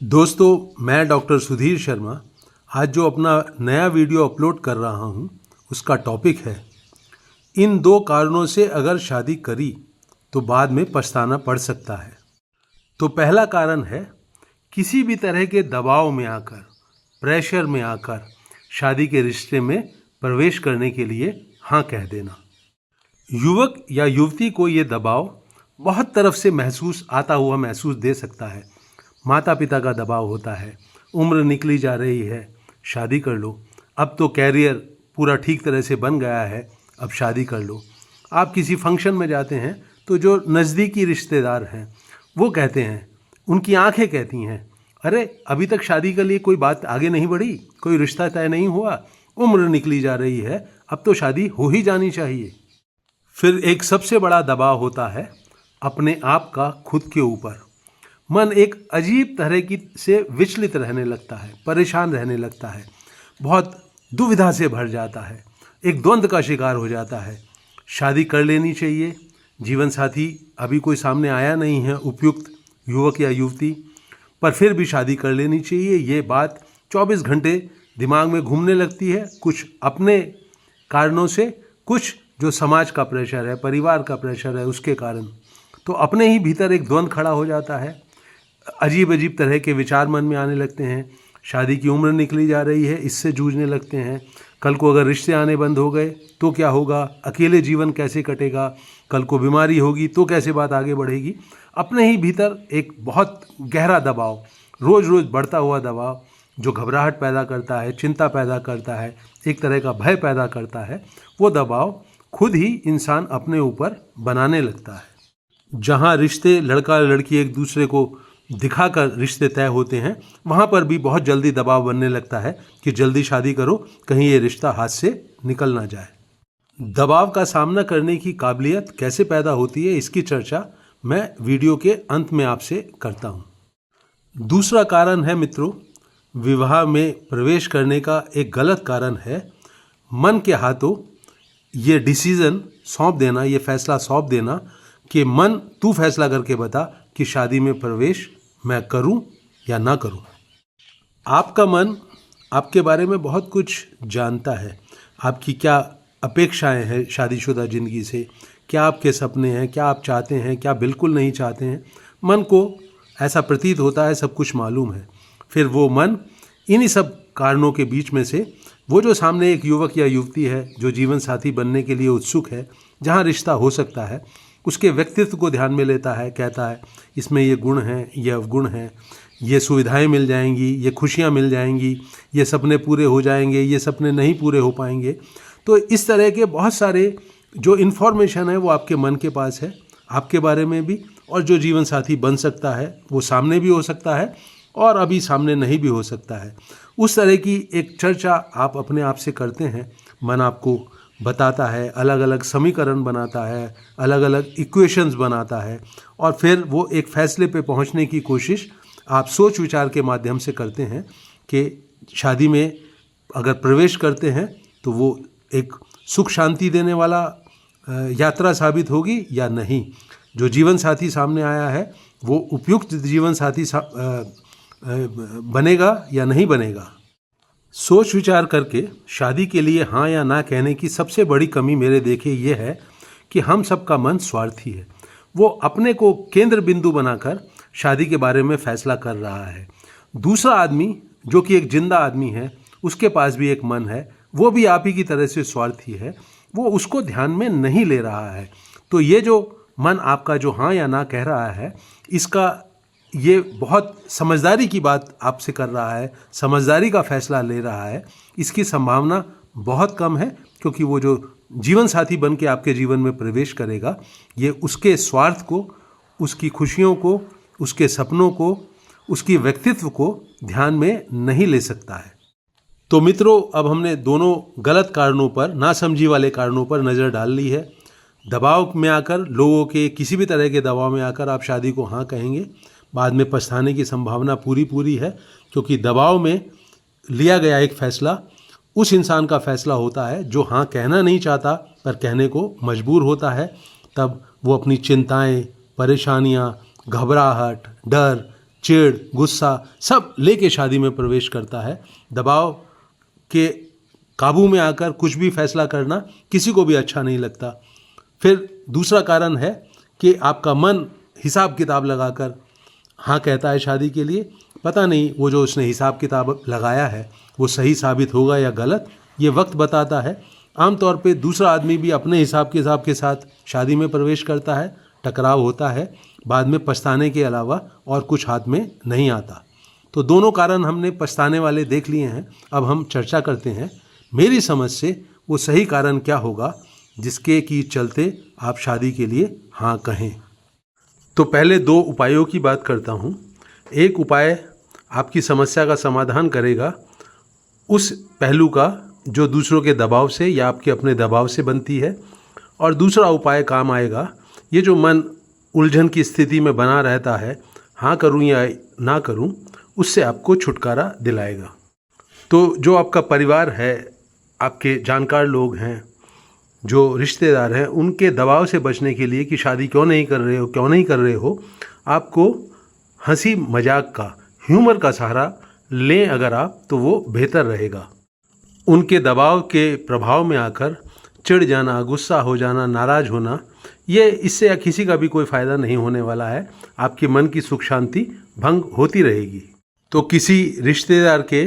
दोस्तों, मैं डॉक्टर सुधीर शर्मा आज जो अपना नया वीडियो अपलोड कर रहा हूँ उसका टॉपिक है इन दो कारणों से अगर शादी करी तो बाद में पछताना पड़ सकता है। तो पहला कारण है किसी भी तरह के दबाव में आकर, प्रेशर में आकर शादी के रिश्ते में प्रवेश करने के लिए हाँ कह देना। युवक या युवती को ये दबाव बहुत तरफ से आता हुआ महसूस दे सकता है। माता पिता का दबाव होता है, उम्र निकली जा रही है, शादी कर लो, अब तो कैरियर पूरा ठीक तरह से बन गया है, अब शादी कर लो। आप किसी फंक्शन में जाते हैं तो जो नज़दीकी रिश्तेदार हैं वो कहते हैं, उनकी आंखें कहती हैं, अरे अभी तक शादी के लिए कोई बात आगे नहीं बढ़ी, कोई रिश्ता तय नहीं हुआ, उम्र निकली जा रही है, अब तो शादी हो ही जानी चाहिए। फिर एक सबसे बड़ा दबाव होता है अपने आप का खुद के ऊपर। मन एक अजीब तरह की से विचलित रहने लगता है, परेशान रहने लगता है, बहुत दुविधा से भर जाता है, एक द्वंद्व का शिकार हो जाता है। शादी कर लेनी चाहिए, जीवन साथी अभी कोई सामने आया नहीं है उपयुक्त युवक या युवती, पर फिर भी शादी कर लेनी चाहिए, ये बात 24 घंटे दिमाग में घूमने लगती है। कुछ अपने कारणों से, कुछ जो समाज का प्रेशर है, परिवार का प्रेशर है, उसके कारण तो अपने ही भीतर एक द्वंद्व खड़ा हो जाता है। अजीब अजीब तरह के विचार मन में आने लगते हैं। शादी की उम्र निकली जा रही है, इससे जूझने लगते हैं। कल को अगर रिश्ते आने बंद हो गए तो क्या होगा, अकेले जीवन कैसे कटेगा, कल को बीमारी होगी तो कैसे बात आगे बढ़ेगी। अपने ही भीतर एक बहुत गहरा दबाव, रोज़ रोज़ बढ़ता हुआ दबाव जो घबराहट पैदा करता है, चिंता पैदा करता है, एक तरह का भय पैदा करता है, वो दबाव खुद ही इंसान अपने ऊपर बनाने लगता है। जहाँ रिश्ते लड़का लड़की एक दूसरे को दिखाकर रिश्ते तय होते हैं, वहाँ पर भी बहुत जल्दी दबाव बनने लगता है कि जल्दी शादी करो, कहीं ये रिश्ता हाथ से निकल ना जाए। दबाव का सामना करने की काबिलियत कैसे पैदा होती है, इसकी चर्चा मैं वीडियो के अंत में आपसे करता हूँ। दूसरा कारण है मित्रों, विवाह में प्रवेश करने का एक गलत कारण है मन के हाथों ये डिसीज़न सौंप देना, ये फैसला सौंप देना कि मन तू फैसला करके बता कि शादी में प्रवेश मैं करूं या ना करूं। आपका मन आपके बारे में बहुत कुछ जानता है, आपकी क्या अपेक्षाएं हैं शादीशुदा ज़िंदगी से, क्या आपके सपने हैं, क्या आप चाहते हैं, क्या बिल्कुल नहीं चाहते हैं। मन को ऐसा प्रतीत होता है सब कुछ मालूम है। फिर वो मन इन्हीं सब कारणों के बीच में से वो जो सामने एक युवक या युवती है जो जीवन साथी बनने के लिए उत्सुक है, जहाँ रिश्ता हो सकता है, उसके व्यक्तित्व को ध्यान में लेता है, कहता है इसमें ये गुण हैं, ये अवगुण हैं, ये सुविधाएं मिल जाएंगी, ये खुशियां मिल जाएंगी, ये सपने पूरे हो जाएंगे, ये सपने नहीं पूरे हो पाएंगे। तो इस तरह के बहुत सारे जो इन्फॉर्मेशन है वो आपके मन के पास है, आपके बारे में भी, और जो जीवन साथी बन सकता है वो सामने भी हो सकता है और अभी सामने नहीं भी हो सकता है। उस तरह की एक चर्चा आप अपने आप से करते हैं। मन आपको बताता है, अलग अलग समीकरण बनाता है, अलग अलग इक्वेशंस बनाता है, और फिर वो एक फैसले पे पहुंचने की कोशिश आप सोच विचार के माध्यम से करते हैं कि शादी में अगर प्रवेश करते हैं तो वो एक सुख शांति देने वाला यात्रा साबित होगी या नहीं, जो जीवन साथी सामने आया है वो उपयुक्त जीवन साथी बनेगा या नहीं बनेगा। सोच विचार करके शादी के लिए हाँ या ना कहने की सबसे बड़ी कमी मेरे देखे ये है कि हम सबका मन स्वार्थी है। वो अपने को केंद्र बिंदु बनाकर शादी के बारे में फैसला कर रहा है। दूसरा आदमी जो कि एक जिंदा आदमी है, उसके पास भी एक मन है, वो भी आप ही की तरह से स्वार्थी है, वो उसको ध्यान में नहीं ले रहा है। तो ये जो मन आपका जो हाँ या ना कह रहा है, इसका ये बहुत समझदारी की बात आपसे कर रहा है, समझदारी का फैसला ले रहा है, इसकी संभावना बहुत कम है, क्योंकि वो जो जीवन साथी बन के आपके जीवन में प्रवेश करेगा, ये उसके स्वार्थ को, उसकी खुशियों को, उसके सपनों को, उसकी व्यक्तित्व को ध्यान में नहीं ले सकता है। तो मित्रों, अब हमने दोनों गलत कारणों पर, नासमझी वाले कारणों पर नज़र डाल ली है। दबाव में आकर, लोगों के किसी भी तरह के दबाव में आकर आप शादी को हाँ कहेंगे, बाद में पछताने की संभावना पूरी है, क्योंकि दबाव में लिया गया एक फैसला उस इंसान का फैसला होता है जो हाँ कहना नहीं चाहता पर कहने को मजबूर होता है। तब वो अपनी चिंताएं, परेशानियां, घबराहट, डर, चिढ़, गुस्सा सब लेके शादी में प्रवेश करता है। दबाव के काबू में आकर कुछ भी फैसला करना किसी को भी अच्छा नहीं लगता। फिर दूसरा कारण है कि आपका मन हिसाब किताब लगाकर हाँ कहता है शादी के लिए। पता नहीं वो जो उसने हिसाब किताब लगाया है वो सही साबित होगा या गलत, ये वक्त बताता है। आमतौर पे दूसरा आदमी भी अपने हिसाब किताब के साथ शादी में प्रवेश करता है, टकराव होता है, बाद में पछताने के अलावा और कुछ हाथ में नहीं आता। तो दोनों कारण हमने पछताने वाले देख लिए हैं। अब हम चर्चा करते हैं मेरी समझ से वो सही कारण क्या होगा जिसके की चलते आप शादी के लिए हाँ कहें। तो पहले 2 उपायों की बात करता हूँ। एक उपाय आपकी समस्या का समाधान करेगा उस पहलू का जो दूसरों के दबाव से या आपके अपने दबाव से बनती है, और दूसरा उपाय काम आएगा ये जो मन उलझन की स्थिति में बना रहता है, हाँ करूँ या ना करूँ, उससे आपको छुटकारा दिलाएगा। तो जो आपका परिवार है, आपके जानकार लोग हैं, जो रिश्तेदार हैं, उनके दबाव से बचने के लिए कि शादी क्यों नहीं कर रहे हो, आपको हंसी मजाक का, ह्यूमर का सहारा लें अगर आप, तो वो बेहतर रहेगा। उनके दबाव के प्रभाव में आकर चिढ़ जाना, गुस्सा हो जाना, नाराज़ होना, ये इससे या किसी का भी कोई फ़ायदा नहीं होने वाला है। आपके मन की सुख शांति भंग होती रहेगी। तो किसी रिश्तेदार के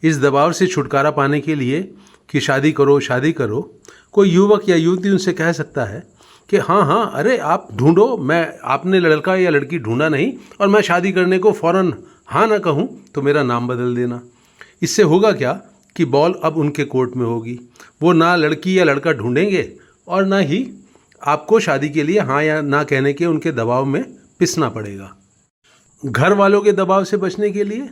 इस दबाव से छुटकारा पाने के लिए कि शादी करो, कोई युवक या युवती उनसे कह सकता है कि हाँ अरे आप ढूंढो, आपने लड़का या लड़की ढूंढा नहीं और मैं शादी करने को फ़ौरन हाँ ना कहूँ तो मेरा नाम बदल देना। इससे होगा क्या कि बॉल अब उनके कोर्ट में होगी। वो ना लड़की या लड़का ढूंढेंगे और ना ही आपको शादी के लिए हाँ या ना कहने के उनके दबाव में पिसना पड़ेगा। घर वालों के दबाव से बचने के लिए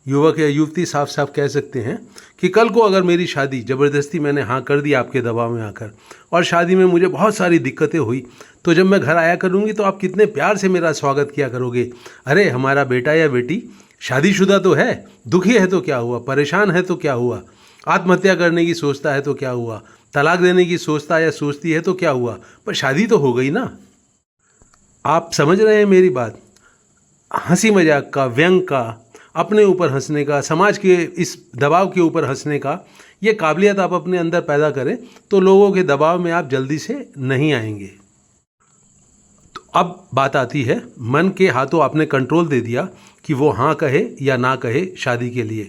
युवक या युवती साफ साफ कह सकते हैं कि कल को अगर मेरी शादी ज़बरदस्ती मैंने हाँ कर दी आपके दबाव में आकर, और शादी में मुझे बहुत सारी दिक्कतें हुई, तो जब मैं घर आया करूँगी तो आप कितने प्यार से मेरा स्वागत किया करोगे। अरे हमारा बेटा या बेटी शादीशुदा तो है, दुखी है तो क्या हुआ, परेशान है तो क्या हुआ, आत्महत्या करने की सोचता है तो क्या हुआ, तलाक देने की सोचता या सोचती है तो क्या हुआ, पर शादी तो हो गई ना। आप समझ रहे हैं मेरी बात। हंसी मजाक का, व्यंग का, अपने ऊपर हंसने का, समाज के इस दबाव के ऊपर हंसने का, ये काबिलियत आप अपने अंदर पैदा करें तो लोगों के दबाव में आप जल्दी से नहीं आएंगे। तो अब बात आती है, मन के हाथों आपने कंट्रोल दे दिया कि वो हाँ कहे या ना कहे शादी के लिए।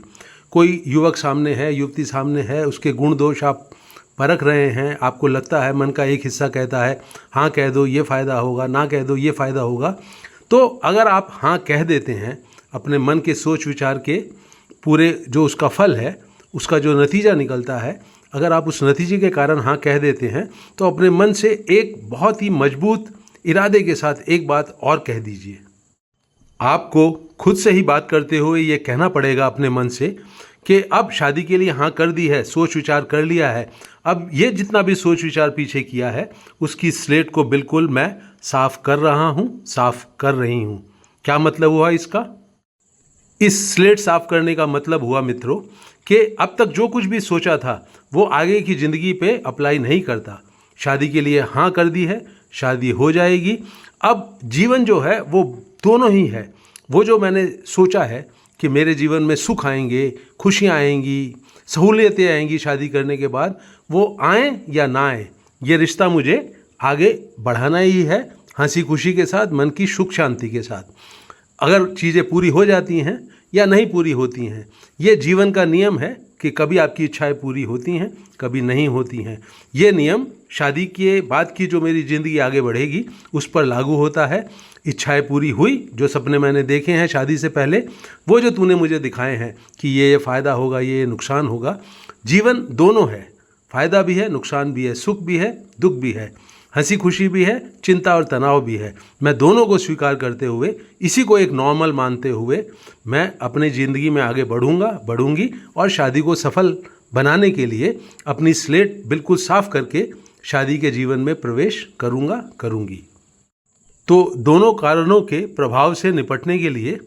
कोई युवक सामने है, युवती सामने है, उसके गुण दोष आप परख रहे हैं, आपको लगता है मन का एक हिस्सा कहता है हाँ कह दो ये फ़ायदा होगा, ना कह दो ये फ़ायदा होगा। तो अगर आप हाँ कह देते हैं, अपने मन के सोच विचार के पूरे जो उसका फल है, उसका जो नतीजा निकलता है, अगर आप उस नतीजे के कारण हाँ कह देते हैं तो अपने मन से एक बहुत ही मजबूत इरादे के साथ एक बात और कह दीजिए। आपको खुद से ही बात करते हुए ये कहना पड़ेगा अपने मन से कि अब शादी के लिए हाँ कर दी है, सोच विचार कर लिया है, अब ये जितना भी सोच विचार पीछे किया है उसकी स्लेट को बिल्कुल मैं साफ कर रहा हूँ, साफ कर रही हूँ। क्या मतलब हुआ इसका? इस स्लेट साफ करने का मतलब हुआ मित्रों कि अब तक जो कुछ भी सोचा था वो आगे की ज़िंदगी पे अप्लाई नहीं करता। शादी के लिए हाँ कर दी है, शादी हो जाएगी। अब जीवन जो है वो दोनों ही है। वो जो मैंने सोचा है कि मेरे जीवन में सुख आएंगे, खुशियाँ आएंगी, सहूलियतें आएंगी शादी करने के बाद, वो आएँ या ना आएँ, ये रिश्ता मुझे आगे बढ़ाना ही है, हंसी खुशी के साथ, मन की सुख शांति के साथ। अगर चीज़ें पूरी हो जाती हैं या नहीं पूरी होती हैं, ये जीवन का नियम है कि कभी आपकी इच्छाएं पूरी होती हैं, कभी नहीं होती हैं। ये नियम शादी के बाद की जो मेरी ज़िंदगी आगे बढ़ेगी उस पर लागू होता है। इच्छाएं पूरी हुई, जो सपने मैंने देखे हैं शादी से पहले, वो जो तूने मुझे दिखाए हैं कि ये फ़ायदा होगा, ये नुकसान होगा। जीवन दोनों है, फ़ायदा भी है, नुकसान भी है, सुख भी है, दुख भी है, हंसी खुशी भी है, चिंता और तनाव भी है। मैं दोनों को स्वीकार करते हुए, इसी को एक नॉर्मल मानते हुए मैं अपनी ज़िंदगी में आगे बढ़ूंगी और शादी को सफल बनाने के लिए अपनी स्लेट बिल्कुल साफ करके शादी के जीवन में प्रवेश करूंगी। तो दोनों कारणों के प्रभाव से निपटने के लिए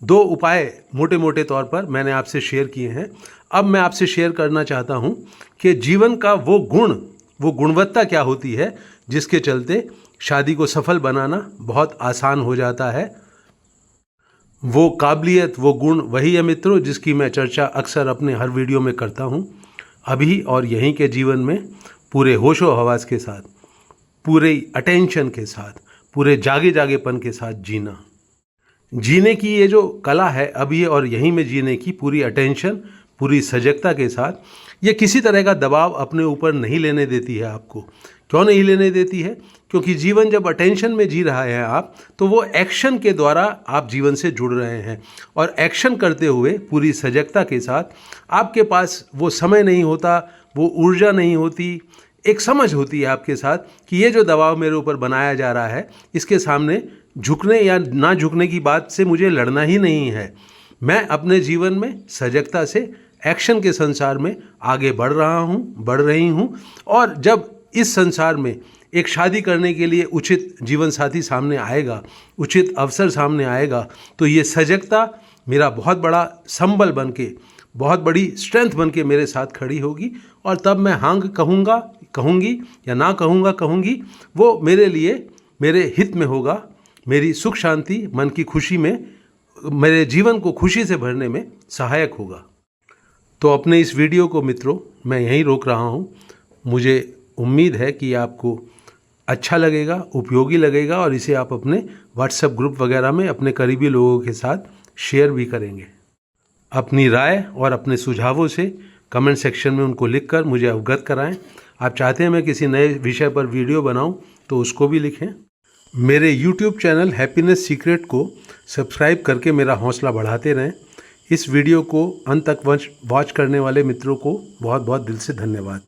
2 उपाय मोटे मोटे तौर पर मैंने आपसे शेयर किए हैं। अब मैं आपसे शेयर करना चाहता हूं कि जीवन का वो गुणवत्ता क्या होती है जिसके चलते शादी को सफल बनाना बहुत आसान हो जाता है। वो काबिलियत, वो गुण वही है मित्रों जिसकी मैं चर्चा अक्सर अपने हर वीडियो में करता हूँ। अभी और यहीं के जीवन में पूरे होशो हवास के साथ, पूरे अटेंशन के साथ, पूरे जागे जागेपन के साथ जीने की ये जो कला है अभी और यहीं में जीने की, पूरी अटेंशन, पूरी सजगता के साथ, ये किसी तरह का दबाव अपने ऊपर नहीं लेने देती है आपको। क्यों नहीं लेने देती है? क्योंकि जीवन जब अटेंशन में जी रहा है आप, तो वो एक्शन के द्वारा आप जीवन से जुड़ रहे हैं, और एक्शन करते हुए पूरी सजगता के साथ आपके पास वो समय नहीं होता, वो ऊर्जा नहीं होती, एक समझ होती है आपके साथ कि ये जो दबाव मेरे ऊपर बनाया जा रहा है, इसके सामने झुकने या ना झुकने की बात से मुझे लड़ना ही नहीं है। मैं अपने जीवन में सजगता से एक्शन के संसार में आगे बढ़ रहा हूँ, बढ़ रही हूँ। और जब इस संसार में एक शादी करने के लिए उचित जीवन साथी सामने आएगा, उचित अवसर सामने आएगा, तो ये सजगता मेरा बहुत बड़ा संबल बन के, बहुत बड़ी स्ट्रेंथ बन के मेरे साथ खड़ी होगी। और तब मैं हाँ कहूँगी या ना कहूँगी, वो मेरे लिए, मेरे हित में होगा, मेरी सुख शांति, मन की खुशी में, मेरे जीवन को खुशी से भरने में सहायक होगा। तो अपने इस वीडियो को मित्रों मैं यहीं रोक रहा हूँ। मुझे उम्मीद है कि आपको अच्छा लगेगा, उपयोगी लगेगा, और इसे आप अपने व्हाट्सएप ग्रुप वगैरह में अपने करीबी लोगों के साथ शेयर भी करेंगे। अपनी राय और अपने सुझावों से कमेंट सेक्शन में उनको लिखकर मुझे अवगत कराएं। आप चाहते हैं मैं किसी नए विषय पर वीडियो बनाऊं तो उसको भी लिखें। मेरे YouTube चैनल हैप्पीनेस सीक्रेट को सब्सक्राइब करके मेरा हौसला बढ़ाते रहें। इस वीडियो को अंत तक वॉच करने वाले मित्रों को बहुत बहुत दिल से धन्यवाद।